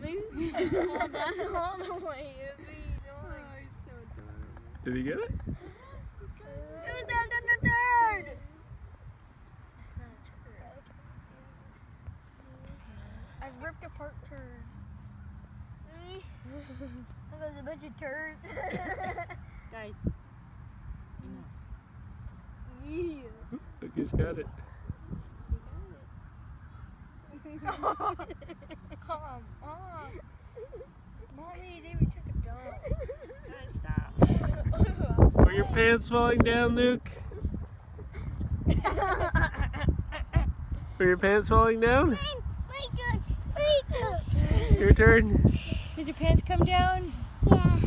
Fall down all the way. Did he get it? I ripped apart turds. There's a bunch of turds. Guys. Yeah. Look, he's got it. Come on. Mommy, David took a dump. Guys, stop. Are your pants falling down, Luke? Are your pants falling down? My turn. Your turn. Did your pants come down? Yeah.